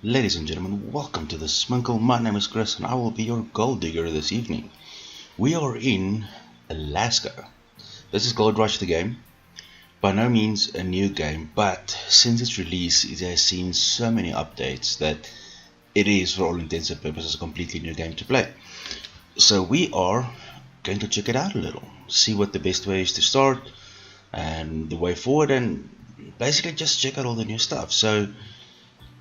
Ladies and gentlemen, welcome to the Sminkel. My name is Chris and I will be your gold digger this evening. We are in Alaska. This is Gold Rush the game. By no means a new game, but since its release it has seen so many updates that it is, for all intents and purposes, a completely new game to play. So we are going to check it out a little, see what the best way is to start and the way forward, and basically just check out all the new stuff. So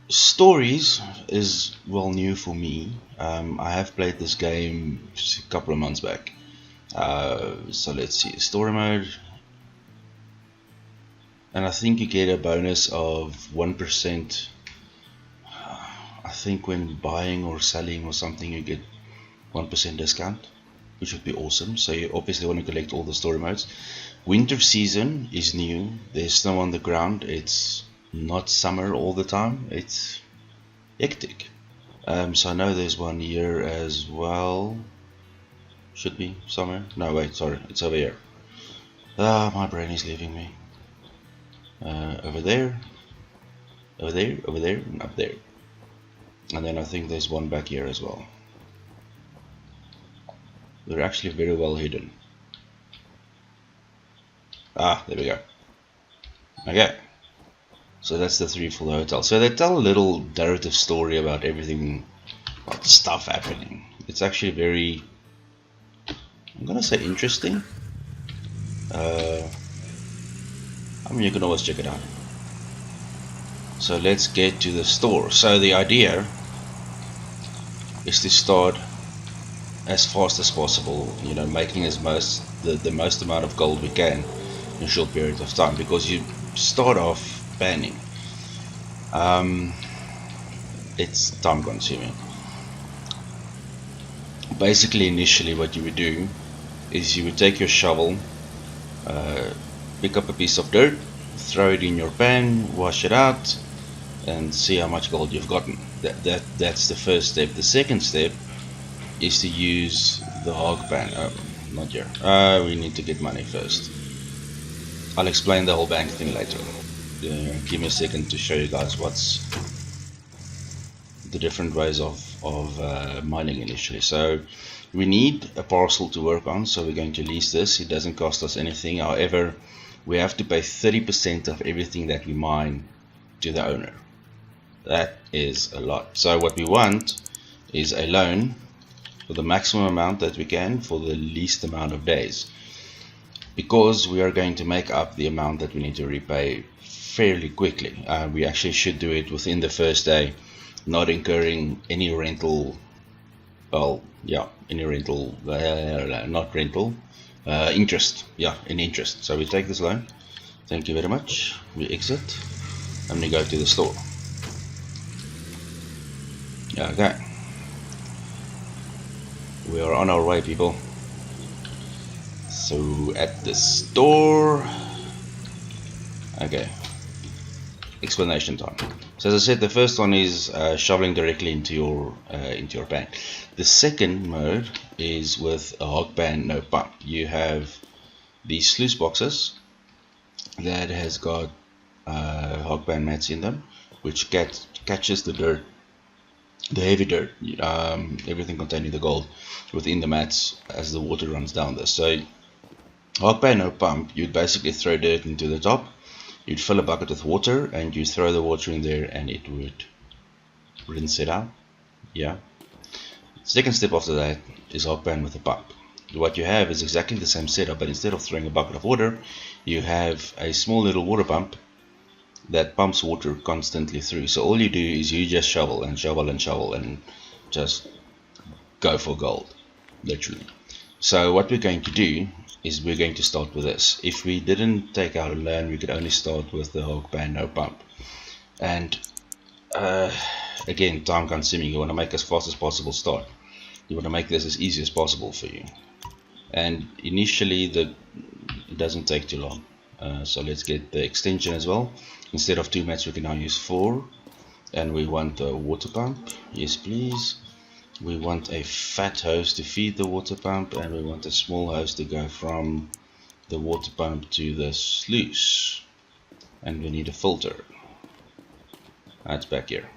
stories is well new for me. I have played this game a couple of months back. So let's see, story mode, and I think you get a bonus of 1%. I think when buying or selling or something you get 1% discount, which would be awesome. So you obviously want to collect all the story modes. Winter season is new. There's snow on the ground. It's not summer all the time. It's hectic. So I know there's one here as well. Should be somewhere. No, wait, sorry, it's over here. My brain is leaving me. Over there, over there, over there, and up there. And then I think there's one back here as well. They're actually very well hidden. There we go. Okay. So that's the 3 for the hotel. So they tell a little narrative story about everything, about stuff happening. It's actually very, I'm gonna say, interesting. I mean, you can always check it out. So let's get to the store. So the idea is to start as fast as possible, you know, making the most amount of gold we can in a short period of time, because you start off panning. It's time consuming. Basically, initially what you would do is you would take your shovel, pick up a piece of dirt, throw it in your pan, wash it out, and see how much gold you've gotten. That's the first step. The second step is to use the hog pan. Not here. We need to get money first. I'll explain the whole bank thing later. Give me a second to show you guys what's the different ways of mining initially. So we need a parcel to work on, so we're going to lease this. It doesn't cost us anything. However, we have to pay 30% of everything that we mine to the owner. That is a lot. So what we want is a loan for the maximum amount that we can for the least amount of days, because we are going to make up the amount that we need to repay fairly quickly. We actually should do it within the first day, not incurring any rental, interest. Any interest. So we take this loan. Thank you very much. We exit and we go to the store. Okay. We are on our way, people. So at the store, okay, explanation time. So as I said, the first one is shoveling directly into your pan. The second mode is with a hog pan, no pump. You have these sluice boxes that has got hog pan mats in them, which catches the dirt, the heavy dirt, everything containing the gold within the mats as the water runs down this. So hog pan, no pump, you'd basically throw dirt into the top, you'd fill a bucket with water and you throw the water in there and it would rinse it out. Second step after that is hog pan with a pump. What you have is exactly the same setup, but instead of throwing a bucket of water, you have a small little water pump that pumps water constantly through. So all you do is you just shovel and shovel and shovel and just go for gold, literally. So what we're going to do is we're going to start with this. If we didn't take out a loan, we could only start with the hog pan, no pump. And again, time consuming. You want to make as fast as possible start. You want to make this as easy as possible for you. And initially it doesn't take too long. So let's get the extension as well. Instead of 2 mats we can now use 4. And we want a water pump. Yes please. We want a fat hose to feed the water pump, and we want a small hose to go from the water pump to the sluice. And we need a filter. That's back here.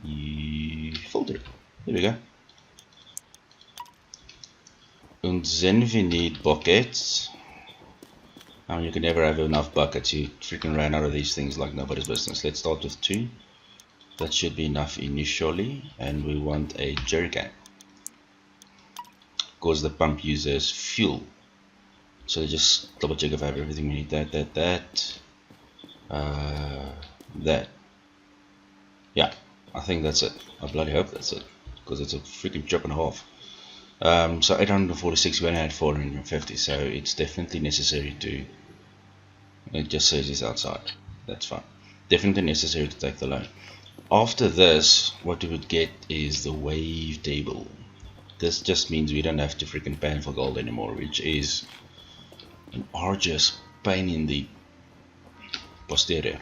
you filter it. There we go. And then we need buckets. You can never have enough buckets. You freaking ran out of these things like nobody's business. Let's start with 2. That should be enough initially. And we want a jerrycan, because the pump uses fuel. So just double check if I have everything we need. That. Yeah, I think that's it. I bloody hope that's it, because it's a freaking chip and a half. So 846, we only had 450, so it's definitely necessary to, it just says it's outside, that's fine. Definitely necessary to take the loan. After this, what we would get is the wave table. This just means we don't have to freaking pan for gold anymore, which is an arduous pain in the posterior.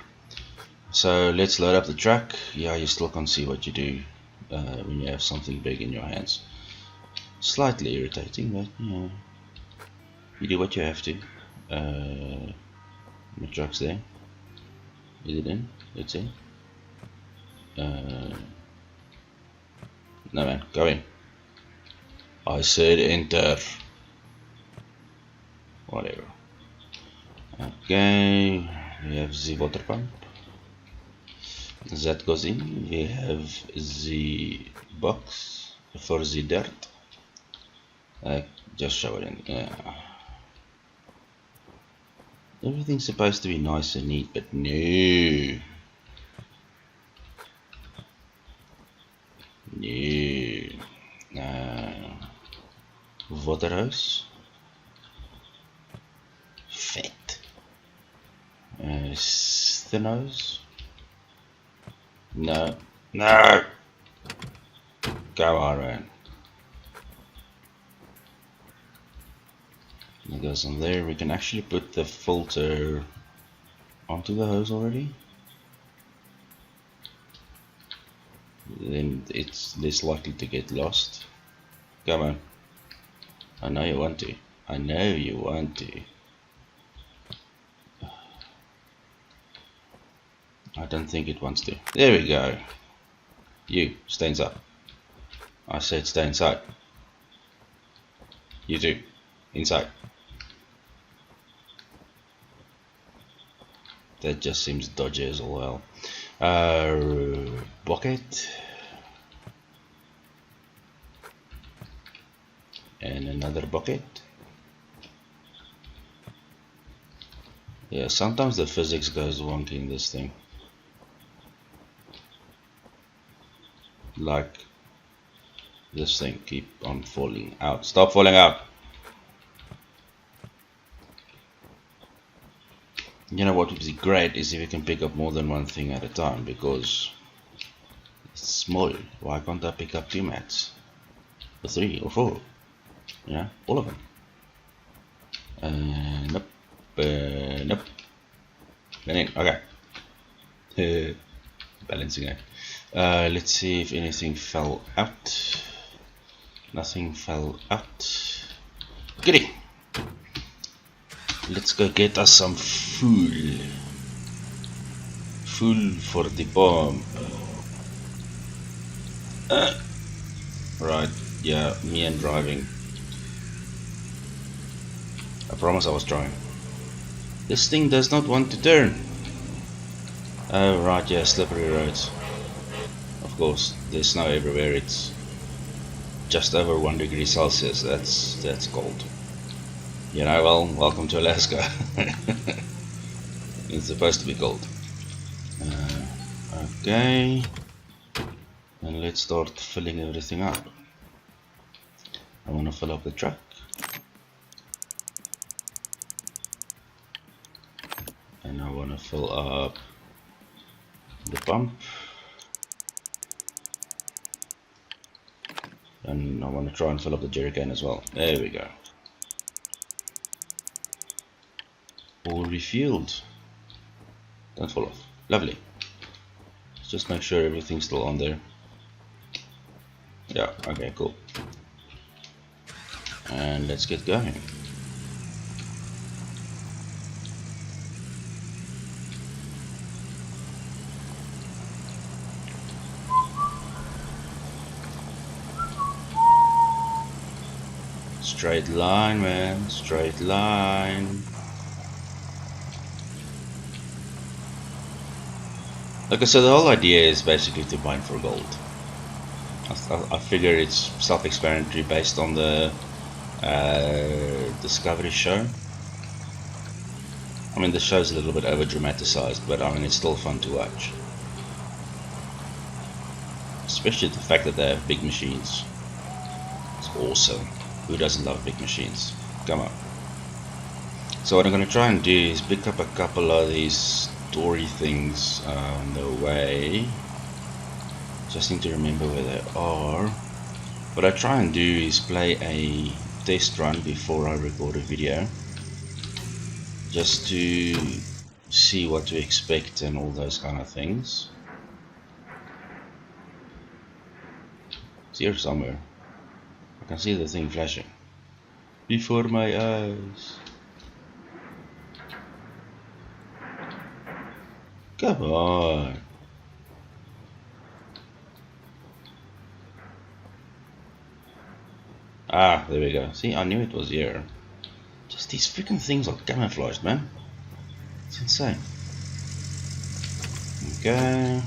So let's load up the truck. Yeah, you still can't see what you do when you have something big in your hands. Slightly irritating, but you know, you do what you have to. The truck's there. Is it in? It's in. No man, go in. I said enter. Whatever. Okay, we have the water pump. That goes in. We have the box for the dirt. Just show it in. Everything's supposed to be nice and neat, but no. Water hose. Fat. Thin hose. No. No. Go on, man. It goes on there. We can actually put the filter onto the hose already. Then it's less likely to get lost. Come on. I know you want to. I know you want to. I don't think it wants to. There we go. You, stay inside. I said stay inside. You too. Inside. That just seems dodgy as well. Bucket. And another bucket. Yeah, sometimes the physics goes wonky in this thing. Like this thing keep on falling out. Stop falling out. You know what would be great is if you can pick up more than one thing at a time, because it's small. Why can't I pick up 2 mats? Or 3 or 4? Yeah, all of them. Nope. Nope. Then in. Okay. Balancing it. Let's see if anything fell out. Nothing fell out. Goody. Let's go get us some fuel. Fuel for the bomb. Right, yeah, me and driving. I promise I was trying. This thing does not want to turn. Oh right, yeah, slippery roads. Of course, there's snow everywhere. It's just over 1 degree Celsius. That's cold. You know, well, welcome to Alaska. It's supposed to be cold. Okay, and let's start filling everything up. I want to fill up the truck. And I want to fill up the pump. And I want to try and fill up the jerrycan as well. There we go. All refueled. Don't fall off. Lovely. Let's just make sure everything's still on there. Yeah, okay, cool. And let's get going. Straight line, man, straight line. Okay, so the whole idea is basically to mine for gold. I figure it's self-explanatory based on the Discovery show. I mean, the show's a little bit over-dramatized, but I mean, it's still fun to watch. Especially the fact that they have big machines. It's awesome. Who doesn't love big machines? Come on. So what I'm going to try and do is pick up a couple of these story things on the way. Just need to remember where they are. What I try and do is play a test run before I record a video, just to see what to expect and all those kind of things. It's here somewhere. I can see the thing flashing before my eyes. Come on. Ah, there we go. See, I knew it was here. Just these freaking things are camouflaged, man. It's insane. Okay.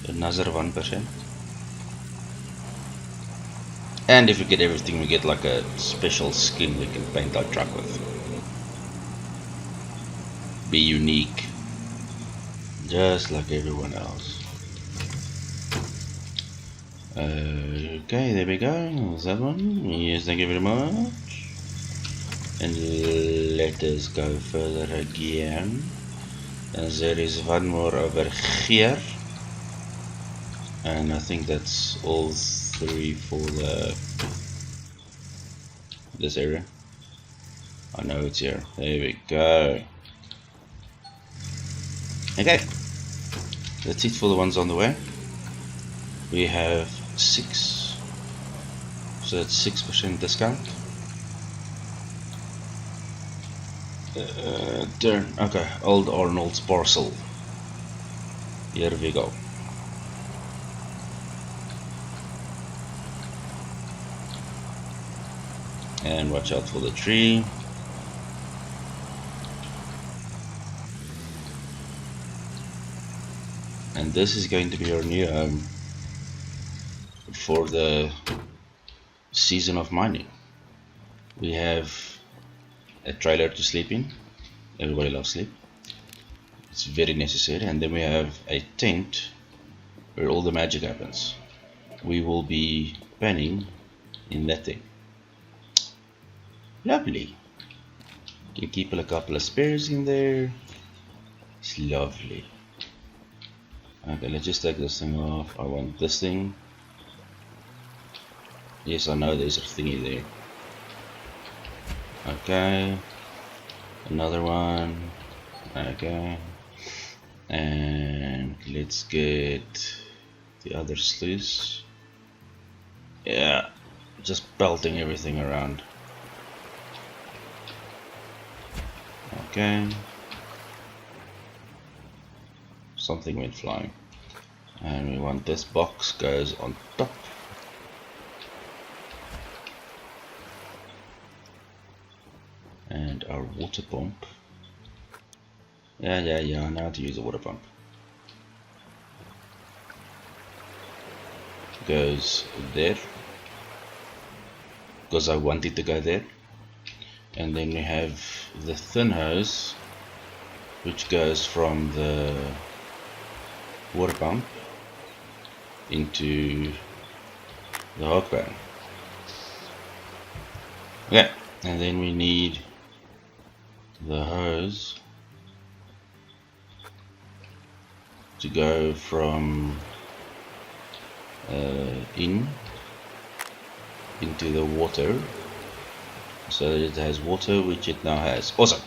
Another 1%. And if we get everything, we get like a special skin we can paint our truck with. Be unique. Just like everyone else. Okay, there we go. Is that one? Yes, thank you very much. And let us go further again. And there is one more over here. And I think that's all three for this area. I know it's here. There we go. Okay, that's it for the ones on the way. We have 6, so that's 6% discount. Turn. Okay, Old Arnold's parcel. Here we go. And watch out for the tree. And this is going to be our new home for the season of mining. We have a trailer to sleep in. Everybody loves sleep. It's very necessary. And then we have a tent where all the magic happens. We will be panning in that thing. Lovely. You can keep a couple of spares in there. It's lovely. Okay, let's just take this thing off. I want this thing. Yes, I know there's a thingy there. Okay. Another one. Okay. And let's get the other sluice. Yeah. Just belting everything around. Okay. Something went flying. And we want this box goes on top. And our water pump. Yeah, I know how to use a water pump. Goes there. Because I want it to go there. And then we have the thin hose, which goes from the water pump into the hog pan. Okay, and then we need the hose to go from into the water, so that it has water, which it now has. Awesome.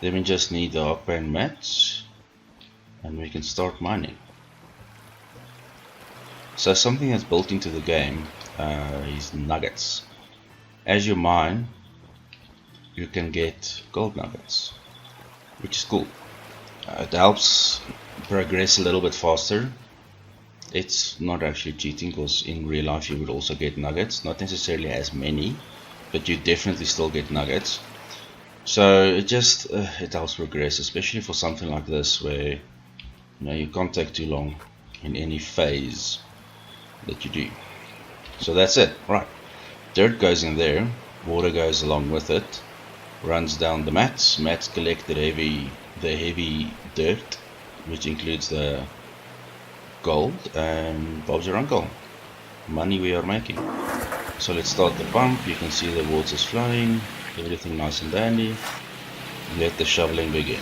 Then we just need the hog pan mats, and we can start mining. So something that's built into the game is nuggets. As you mine, you can get gold nuggets, which is cool. It helps progress a little bit faster It's not actually cheating, because in real life you would also get nuggets, not necessarily as many, but you definitely still get nuggets. So it just it helps progress, especially for something like this where you can't take too long in any phase that you do. So that's it, right? Dirt goes in there, water goes along with it, runs down the mats. Mats collect the heavy dirt, which includes the gold, and Bob's your uncle. Money we are making. So let's start the pump. You can see the water's flowing, everything nice and dandy. Let the shoveling begin.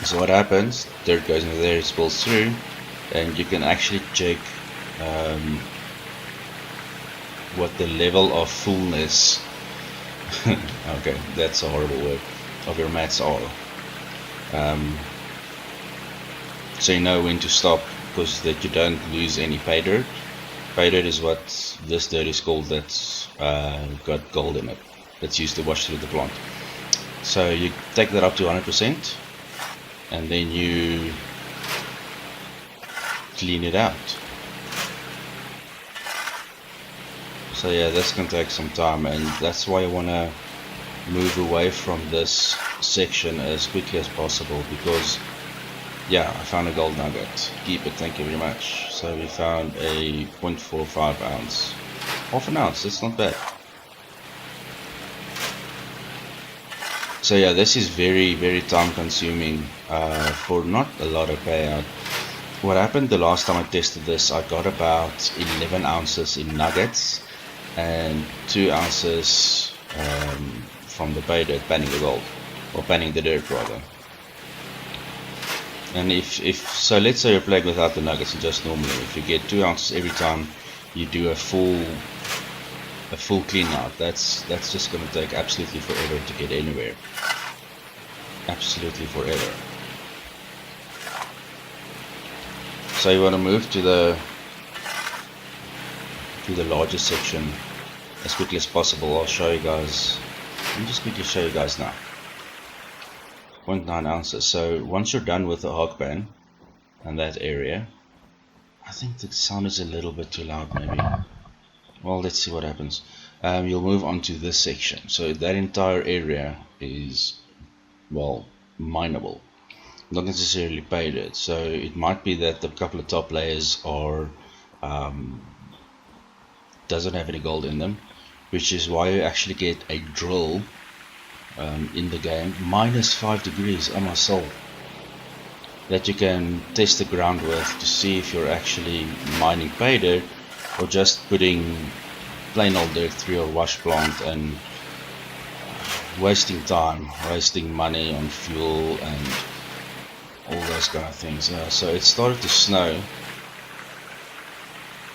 So what happens, dirt goes into there, it spills through, and you can actually check what the level of fullness okay, that's a horrible word, of your mats are. So you know when to stop, because that you don't lose any pay dirt. Pay dirt is what this dirt is called, that's got gold in it, that's used to wash through the plant. So you take that up to 100%, and then you clean it out. So yeah, this can take some time, and that's why I want to move away from this section as quickly as possible, because yeah, I found a gold nugget. Keep it, thank you very much. So we found a 0.45 ounce. Half an ounce, that's not bad. So yeah, this is very, very time consuming for not a lot of payout. What happened the last time I tested this, I got about 11 ounces in nuggets and 2 ounces from the pay dirt, panning the gold, or panning the dirt rather. And so let's say you're playing without the nuggets and just normally, if you get 2 ounces every time you do a full clean out, that's just going to take absolutely forever to get anywhere. Absolutely forever. So you want to move to the larger section as quickly as possible. I'll show you guys. Let me just quickly show you guys now. 0.9 ounces. So once you're done with the hog pan and that area, I think the sound is a little bit too loud maybe. Well, let's see what happens. You'll move on to this section. So that entire area is, well, mineable, not necessarily pay dirt. So it might be that the couple of top layers are doesn't have any gold in them, which is why you actually get a drill in the game, -5 degrees, oh my soul, that you can test the ground with to see if you're actually mining pay dirt or just putting plain old dirt through your wash plant and wasting time, wasting money on fuel and all those kind of things. So it started to snow.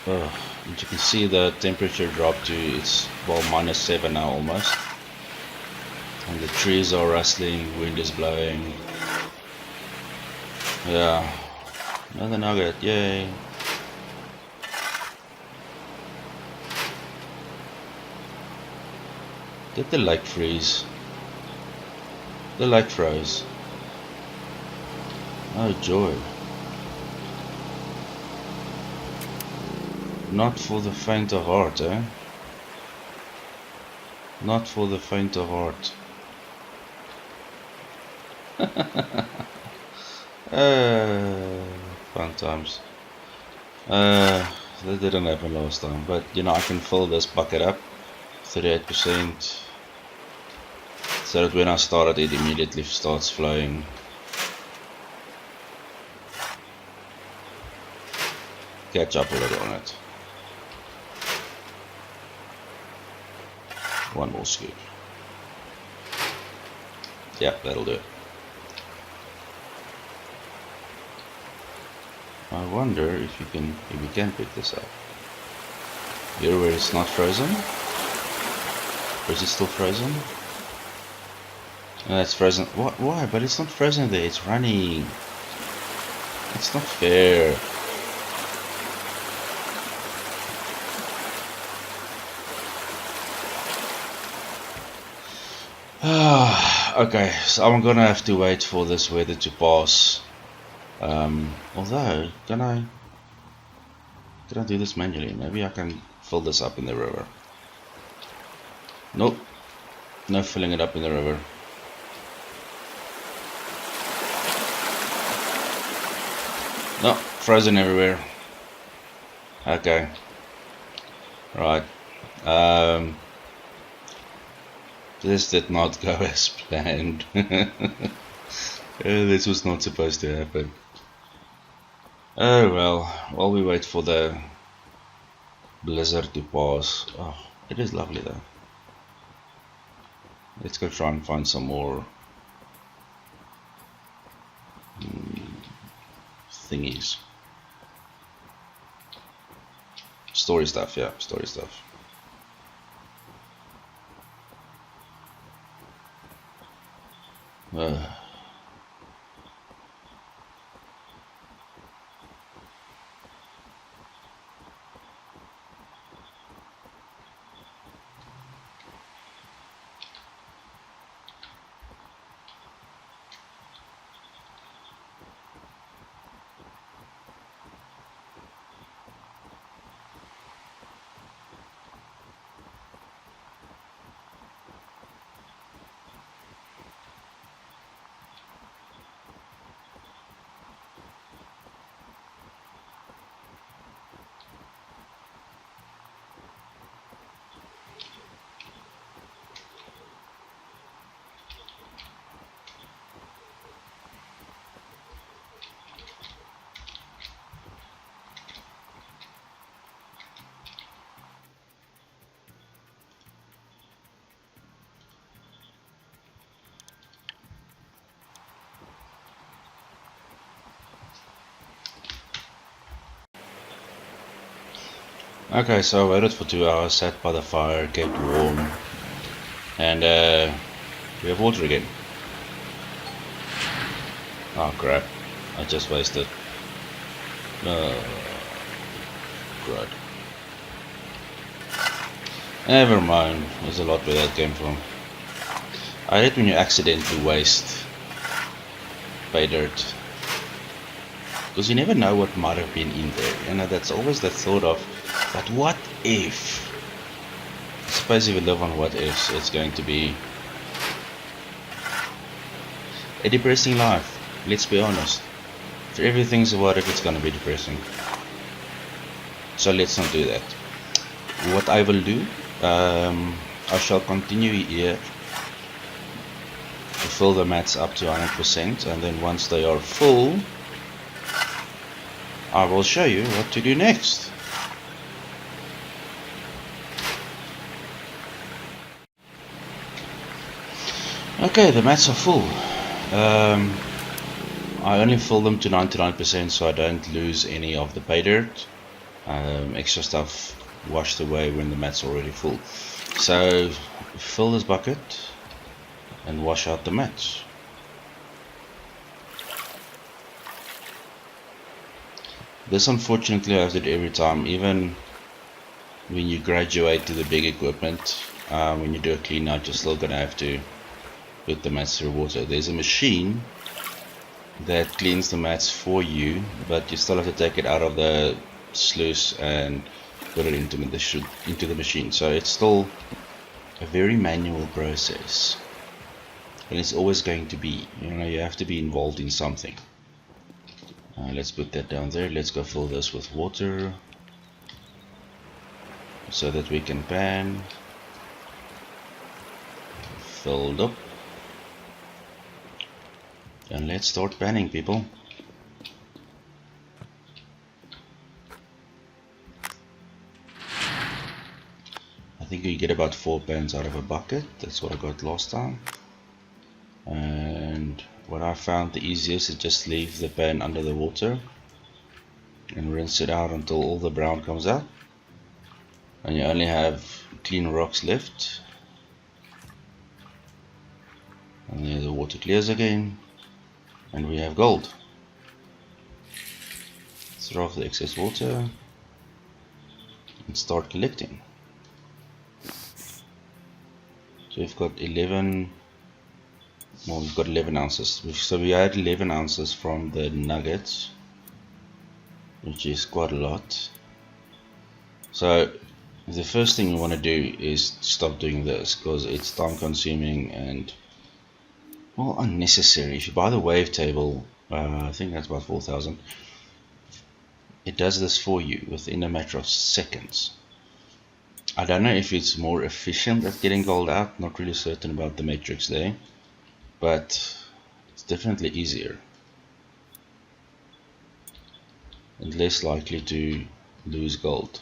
And you can see the temperature dropped to, it's well -7 now almost, and the trees are rustling, wind is blowing. Yeah, another nugget, yay. Did the lake freeze? The lake froze. Oh joy. Not for the faint of heart, eh? Not for the faint of heart. Fun times. That didn't happen last time, but I can fill this bucket up 38%, so that when I start it immediately starts flowing. Catch up a little on it. One more scoop. Yep, that'll do it. I wonder if we can pick this up. Here where it's not frozen? Or is it still frozen? No, it's frozen. What? Why? But it's not frozen there, it's running. It's not fair. Okay, so I'm gonna have to wait for this weather to pass Although, can I do this manually? Maybe I can fill this up in the river. Nope, no filling it up in the river. No, frozen everywhere. Okay. Right. This did not go as planned. This was not supposed to happen. Oh well, while we wait for the blizzard to pass. Oh, it is lovely though. Let's go try and find some more thingies. Story stuff, yeah, story stuff. Okay, so I waited for 2 hours, sat by the fire, kept warm, and we have water again. Oh crap, I just wasted. Crud. Never mind, there's a lot where that came from. I hate when you accidentally waste pay dirt, because you never know what might have been in there. You know, that's always the thought of, but what if? I suppose if you live on what ifs, it's going to be a depressing life. Let's be honest. If everything's a what if, it's going to be depressing. So let's not do that. What I will do, I shall continue here to fill the mats up to 100%, and then once they are full, I will show you what to do next. Okay, the mats are full. I only fill them to 99% so I don't lose any of the pay dirt. Extra stuff washed away when the mat's already full. So fill this bucket and wash out the mats. This unfortunately I have to do every time, even when you graduate to the big equipment. When you do a clean out, you're still gonna have to put the mats through water. There's a machine that cleans the mats for you, but you still have to take it out of the sluice and put it into the machine. So it's still a very manual process, and it's always going to be. You have to be involved in something. Let's put that down there. Let's go fill this with water so that we can pan. Filled up. And let's start panning, people. I think you get about 4 pans out of a bucket. That's what I got last time. And what I found the easiest is just leave the pan under the water and rinse it out until all the brown comes out, and you only have clean rocks left. And then the water clears again, and we have gold. Throw off the excess water and start collecting. So we've got 11 Well, we've got 11 ounces. So we had 11 ounces from the nuggets, which is quite a lot. So the first thing you want to do is stop doing this, because it's time consuming and, well, unnecessary. If you buy the wavetable, I think that's about 4,000. It does this for you within a matter of seconds. I don't know if it's more efficient at getting gold out, not really certain about the metrics there, but it's definitely easier and less likely to lose gold.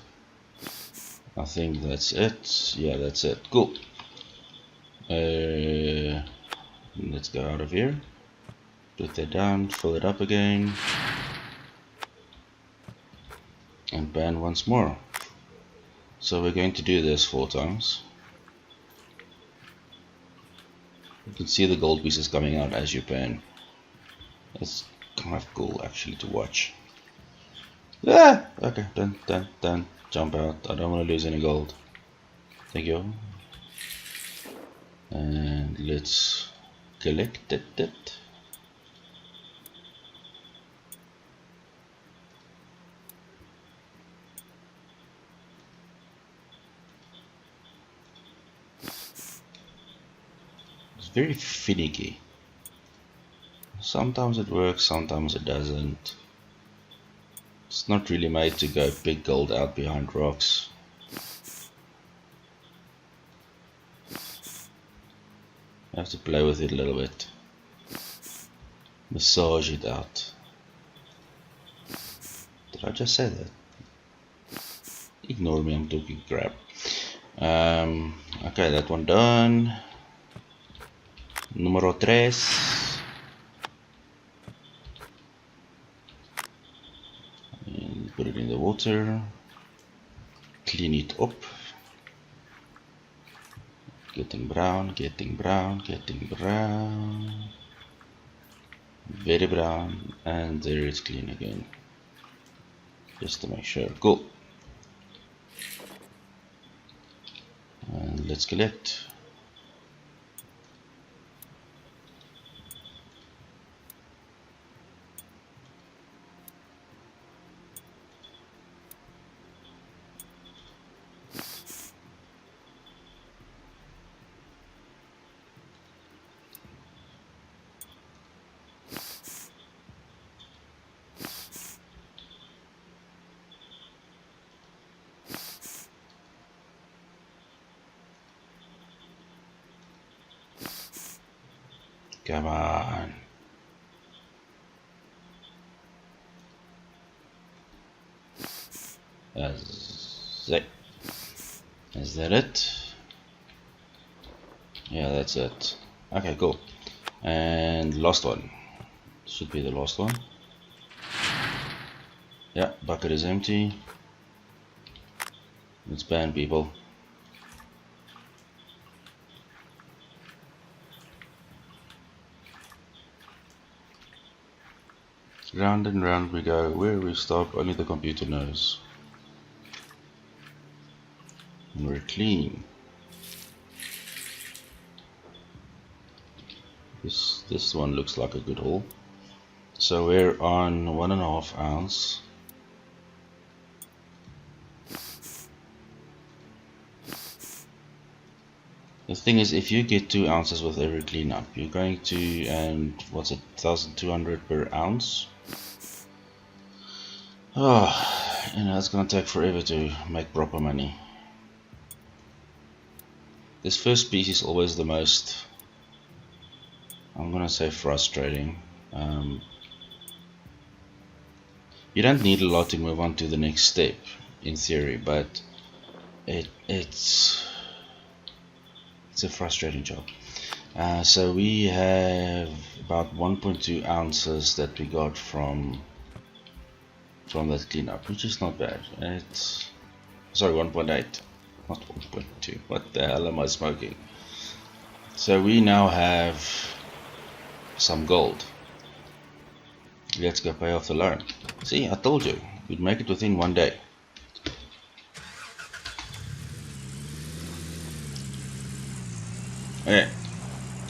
I think that's it. Yeah, that's it. Cool. Let's go out of here. Put that down, fill it up again, and ban once more. So we're going to do this 4 times. You can see the gold pieces coming out as you pan. It's kind of cool actually to watch. Ah! Okay, done. Jump out. I don't want to lose any gold. Thank you. And let's collect it. It's very finicky. Sometimes it works, sometimes it doesn't. It's not really made to go big gold out behind rocks. I have to play with it a little bit. Massage it out. Did I just say that? Ignore me, I'm talking crap. Okay, that one done. Numero 3. And put it in the water. Clean it up. Getting brown. Very brown. And there it's clean again. Just to make sure. Cool. And let's collect. Come on. Is that it? Yeah, that's it. Okay, cool. And last one. Should be the last one. Yeah, bucket is empty. Let's ban people. Round and round we go. Where we stop, only the computer knows. And we're clean. This one looks like a good haul. So we're on 1.5 ounce. The thing is, if you get 2 ounces with every cleanup, you're going to, and what's it, 1,200 per ounce? Oh, you know, it's gonna take forever to make proper money. This first piece is always the most, I'm gonna say, frustrating. You don't need a lot to move on to the next step, in theory, but it's a frustrating job. So we have about 1.2 ounces that we got from that cleanup, which is not bad. It's, sorry, 1.8, not 1.2. What the hell am I smoking? So we now have some gold. Let's go pay off the loan. See, I told you we'd make it within 1 day. Okay,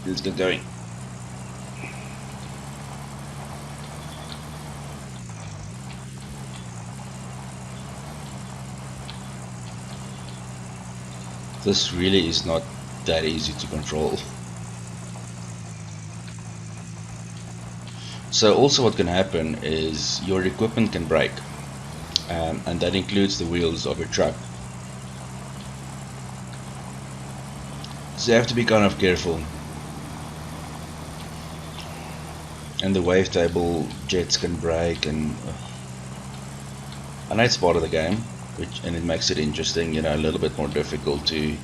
let's get going. This really is not that easy to control. So also what can happen is your equipment can break, and that includes the wheels of your truck. So you have to be kind of careful. And the wavetable jets can break, and I know it's part of the game, and it makes it interesting, a little bit more difficult to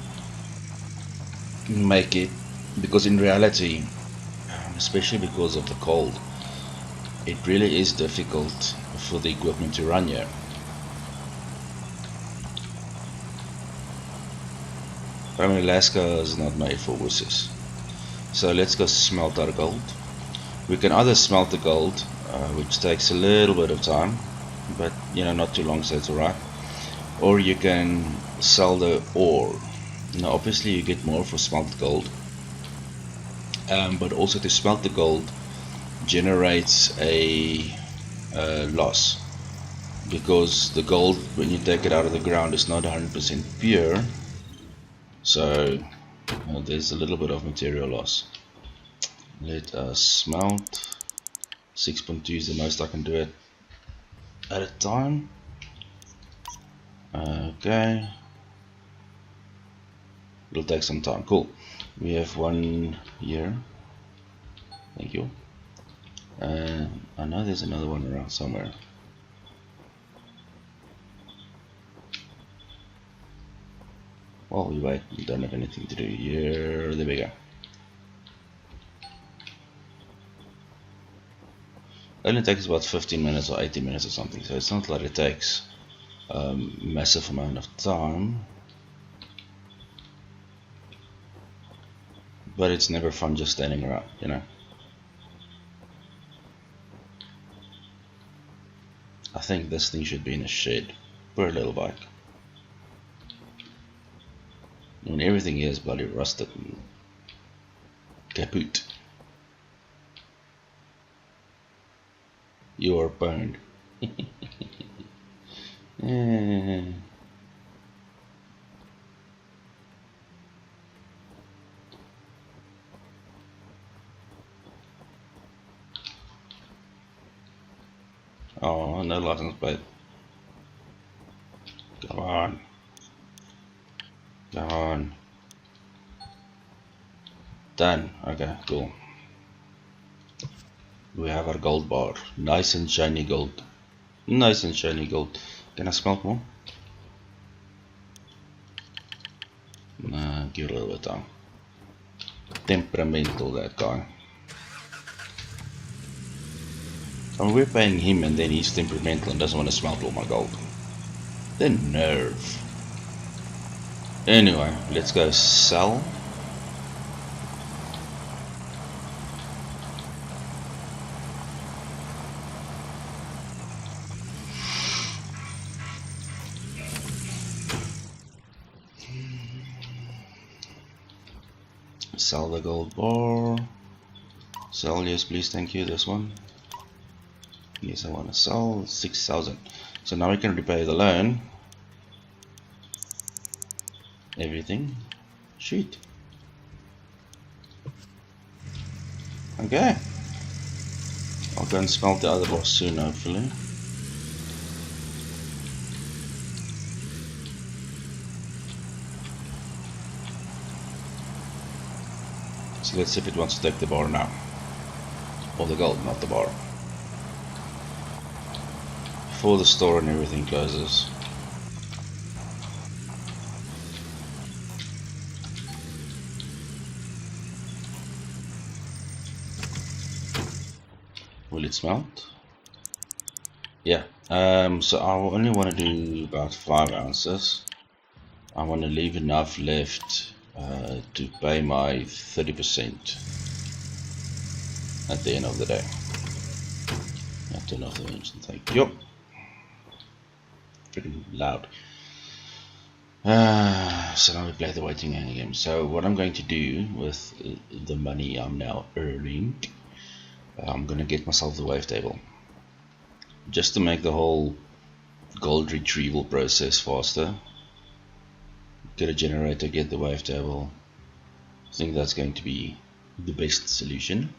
make it, because in reality, especially because of the cold, it really is difficult for the equipment to run here. I mean, Alaska is not made for wusses. So let's go smelt our gold. We can either smelt the gold, which takes a little bit of time, but not too long, so it's alright. Or you can sell the ore. Now obviously you get more for smelted gold, but also to smelt the gold generates a loss, because the gold, when you take it out of the ground, is not 100% pure, so there's a little bit of material loss. Let us smelt. 6.2 is the most I can do it at a time. Okay, it'll take some time. Cool. We have one here. Thank you. I know there's another one around somewhere. While we wait, we don't have anything to do here. There we go. It only takes about 15 minutes or 18 minutes or something, so it's not like it takes massive amount of time. But it's never fun just standing around, I think this thing should be in a shed. Poor little bike. I mean, everything here is bloody rusted and kaput. You are burned. Oh, no license plate. Come on. Come on. Done. Okay, cool. We have our gold bar. Nice and shiny gold. Nice and shiny gold. Can I smelt more? Nah, give it a little bit of time. Temperamental, that guy. I mean, we're paying him and then he's temperamental and doesn't want to smelt all my gold. The nerve. Anyway, let's go sell. Sell the gold bar. Sell, yes please, thank you. This one. Yes, I want to sell 6,000. So now we can repay the loan. Everything. Shoot. Okay. I'll go and smelt the other boss soon, hopefully. So let's see if it wants to take the bar now. Or the gold, not the bar. Before the store and everything closes. Will it smelt? Yeah. So I only want to do about 5 ounces. I want to leave enough left to pay my 30% at the end of the day. I'll turn off the engine, thank you. Freaking loud. So now we play the waiting game. So what I'm going to do with the money I'm now earning, I'm going to get myself the wavetable, just to make the whole gold retrieval process faster. get a generator, get the wavetable. I think that's going to be the best solution.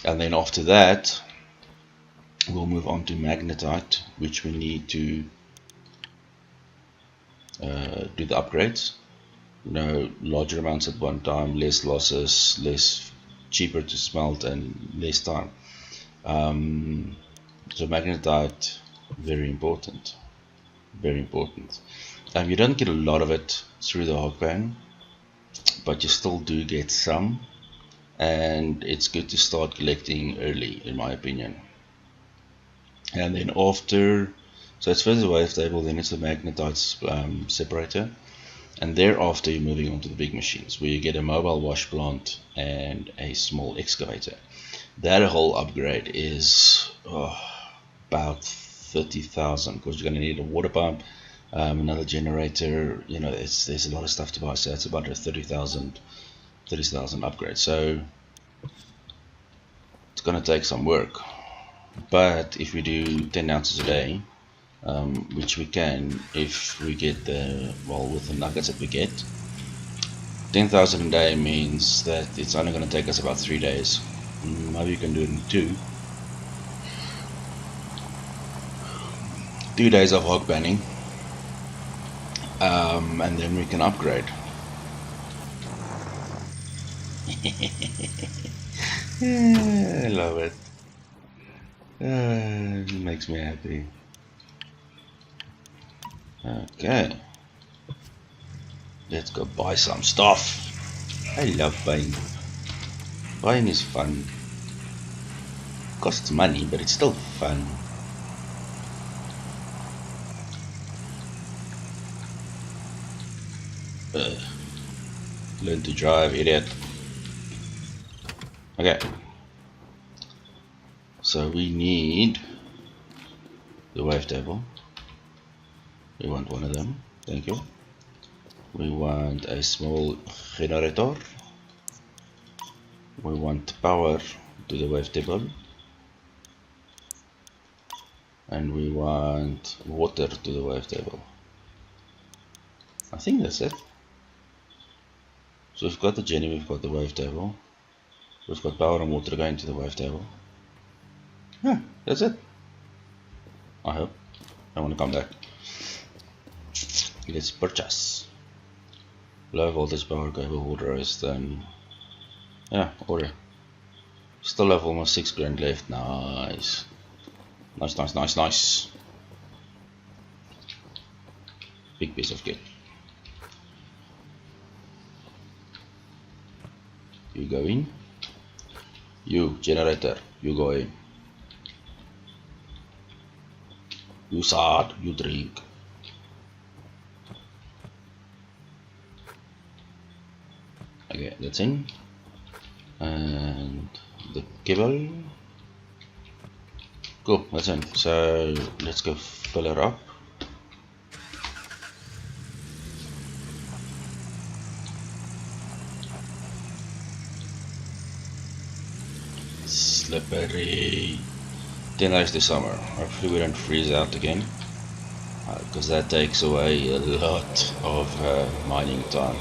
And then after that, we'll move on to magnetite, which we need to do the upgrades. Larger amounts at one time, less losses, cheaper to smelt, and less time. So magnetite, very important, very important. You don't get a lot of it through the hog pan, but you still do get some, and it's good to start collecting early, in my opinion. And then after, so it's first the wavetable, then it's the magnetite separator, and thereafter you're moving on to the big machines, where you get a mobile wash plant and a small excavator. That whole upgrade is about 30,000, because you're going to need a water pump, another generator. There's a lot of stuff to buy, so it's about a 30,000 upgrade. So it's going to take some work. But if we do 10 ounces a day, which we can if we get with the nuggets that we get, 10,000 a day means that it's only going to take us about 3 days. Maybe you can do it in 2 days of hog banning, and then we can upgrade. I love it. It makes me happy. Okay, let's go buy some stuff. I love buying. Buying is fun. Costs money, but it's still fun. Learn to drive, idiot. Okay. So we need the wavetable. We want one of them. Thank you. We want a small generator. We want power to the wavetable. And we want water to the wavetable. I think that's it. So we've got the Jenny, we've got the wavetable. We've got power and water going to the wavetable. Yeah, that's it. I hope. I want to come back. Let's purchase. Low voltage power cable order is then. Yeah, order. Still have almost 6 grand left. Nice. Nice. Big piece of kit. You go in. You generator, you go in. You start, you drink. Okay, that's in. And the cable. Cool, that's in. So let's go fill her up. Slippery. 10 days this summer. Hopefully we don't freeze out again, because that takes away a lot of mining time.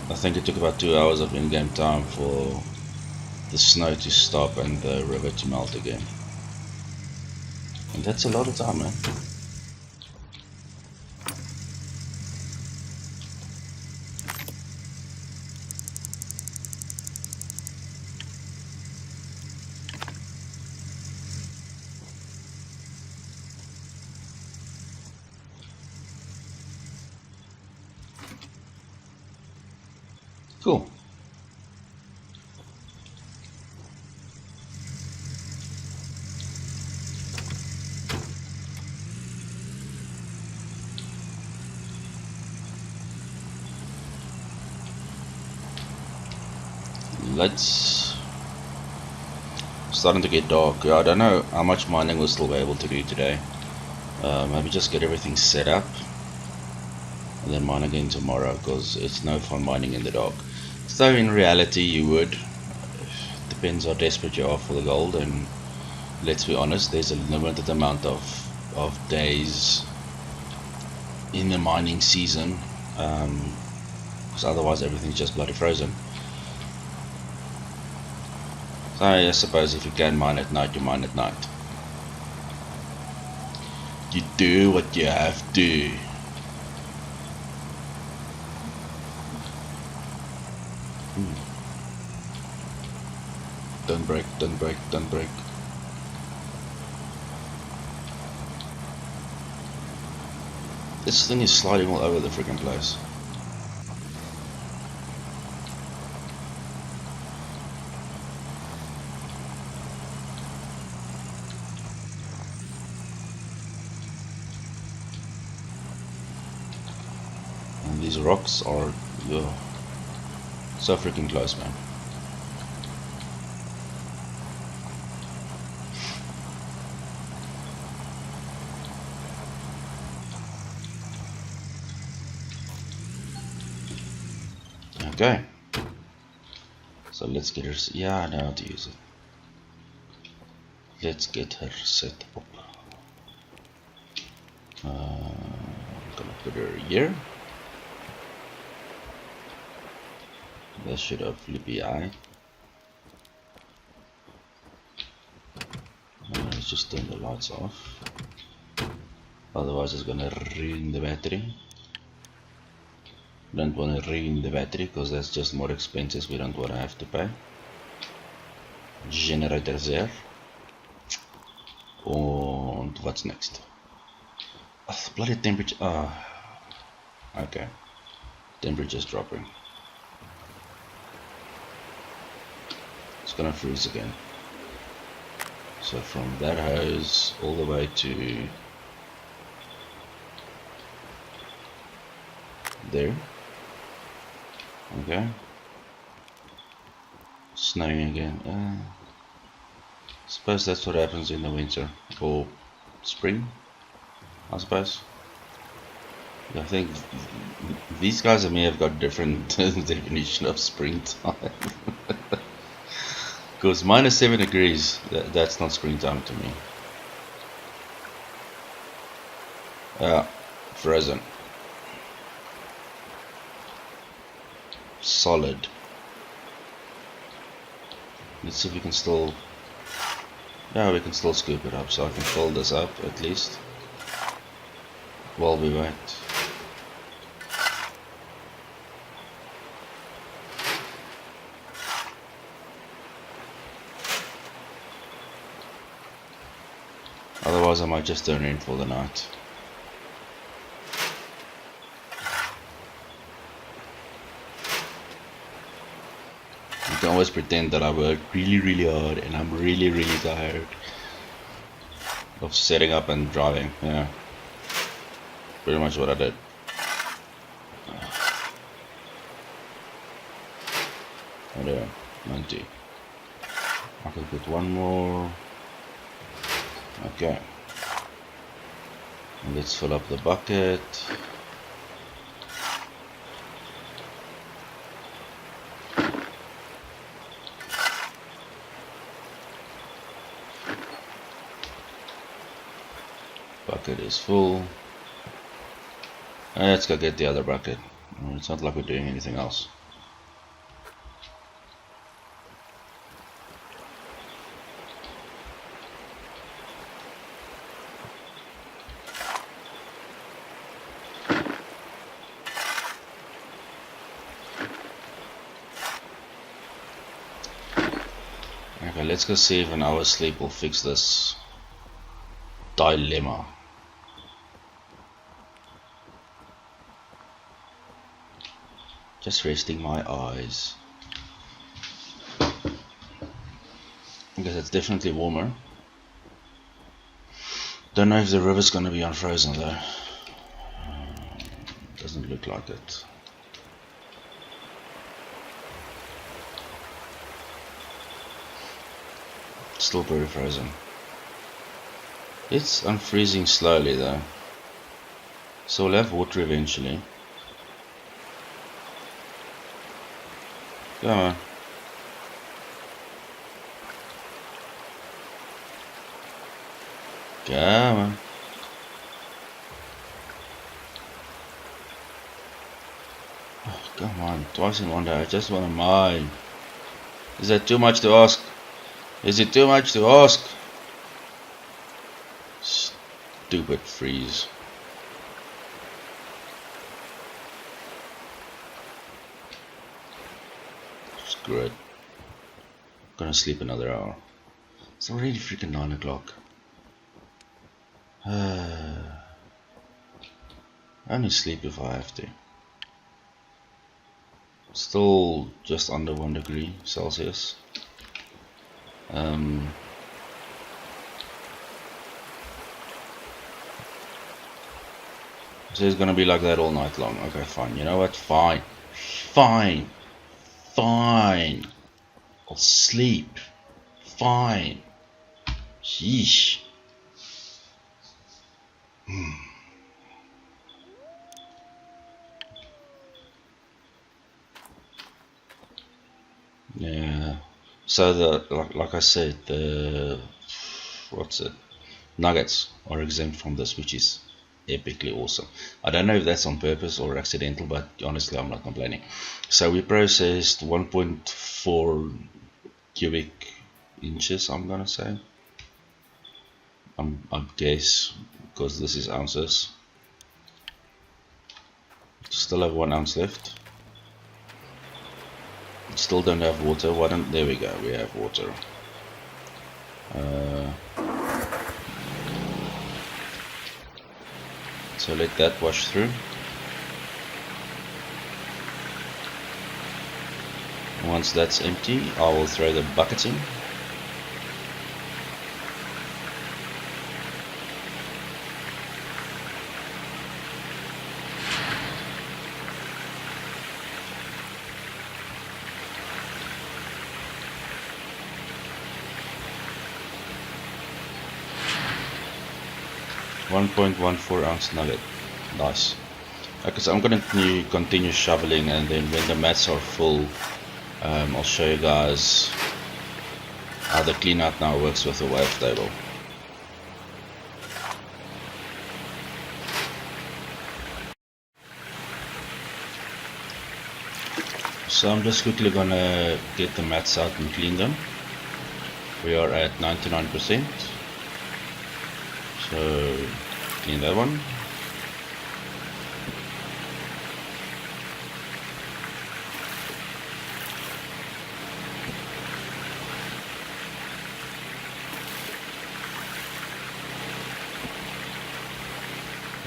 I think it took about 2 hours of in-game time for the snow to stop and the river to melt again. And that's a lot of time, man. Cool. Let's starting to get dark. I don't know how much mining we'll still be able to do today. Maybe just get everything set up and then mine again tomorrow, because it's no fun mining in the dark. So in reality you would. Depends how desperate you are for the gold, and let's be honest, there's a limited amount of days in the mining season, because otherwise everything's just bloody frozen. So I suppose if you can mine at night, you mine at night. You do what you have to. Don't break, don't break, don't break. This thing is sliding all over the freaking place. And these rocks are so freaking close, man. Okay. So let's get her. Yeah, I know how to use it. Let's get her set up. I'm gonna put her here. That should hopefully be I. Let's just turn the lights off. Otherwise it's gonna ruin the battery. Don't want to ruin the battery because that's just more expenses we don't want to have to pay. Generator there. And what's next? Oh, bloody temperature. Okay. Temperature's dropping. It's gonna freeze again. So from that hose all the way to there. Okay. Snowing again. Suppose that's what happens in the winter or spring, I suppose. I think these guys and me have got different definition of springtime. Because -7 degrees, that's not springtime to me. Frozen. Solid. Let's see if we can still... Yeah, we can still scoop it up, so I can fill this up at least while we wait. Otherwise I might just turn in for the night. You can always pretend that I worked really hard and I'm really tired of setting up and driving. Yeah, pretty much what I did. Oh there, 90. I can put one more. Okay. And let's fill up the bucket. Bucket is full. Let's go get the other bucket. It's not like we're doing anything else. Okay, let's go see if an hour's sleep will fix this dilemma. Just resting my eyes. Because it's definitely warmer. Don't know if the river's gonna be unfrozen though. Doesn't look like it. Still very frozen. It's unfreezing slowly though. So we'll have water eventually. Come on. Come on. on, twice in one day. I just want to mine. Is that too much to ask? Is it too much to ask? Stupid freeze. Screw it. Gonna sleep another hour. It's already freaking 9 o'clock. I only sleep if I have to. Still just under 1 degree Celsius. So it's gonna be like that all night long. Okay, fine. You know what? Fine. Fine. Fine. I'll sleep. Fine. Sheesh. Yeah. So like I said, the nuggets are exempt from this, which is epically awesome. I don't know if that's on purpose or accidental, but honestly I'm not complaining. So we processed 1.4 cubic inches, I'm gonna say. I guess, because this is ounces. Still have 1 ounce left. Still don't have water. Why don't, there we go, we have water. So let that wash through. Once that's empty, I will throw the buckets in. .14 ounce nugget. Nice. Okay, so I'm going to continue shoveling, and then when the mats are full, I'll show you guys how the clean out now works with the wave table. So I'm just quickly gonna get the mats out and clean them. We are at 99%. So clean that one.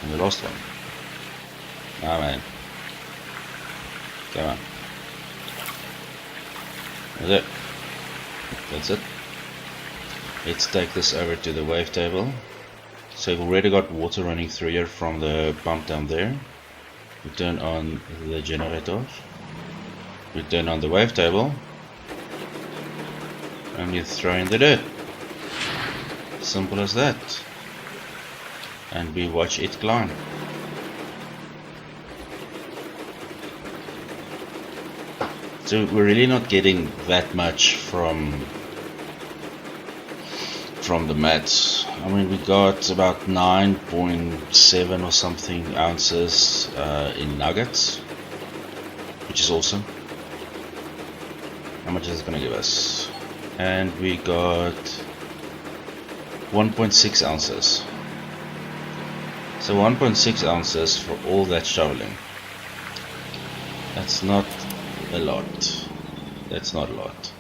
And the last one. Ah man. Come on. That's it. That's it. Let's take this over to the wave table. So we've already got water running through here from the pump down there. We turn on the generator. We turn on the wave table. And you throw in the dirt. Simple as that. And we watch it climb. So we're really not getting that much from the mats. I mean, we got about 9.7 or something ounces in nuggets, which is awesome. How much is it gonna give us? And we got 1.6 ounces. So 1.6 ounces for all that shoveling. That's not a lot. That's not a lot.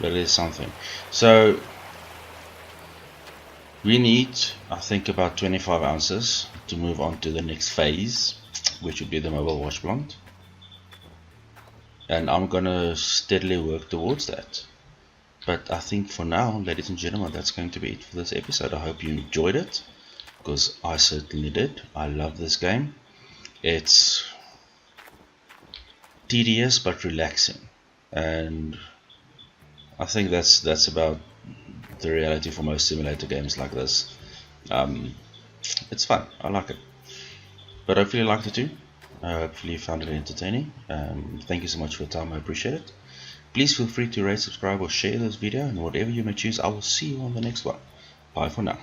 But it is something. So we need, I think, about 25 ounces to move on to the next phase, which would be the mobile wash plant. And I'm gonna steadily work towards that. But I think for now, ladies and gentlemen, that's going to be it for this episode. I hope you enjoyed it, because I certainly did. I love this game. It's tedious but relaxing, and I think that's about the reality for most simulator games like this. It's fun. I like it. But hopefully you liked it too. Hopefully you found it entertaining. Thank you so much for your time. I appreciate it. Please feel free to rate, subscribe, or share this video, and whatever you may choose, I will see you on the next one. Bye for now.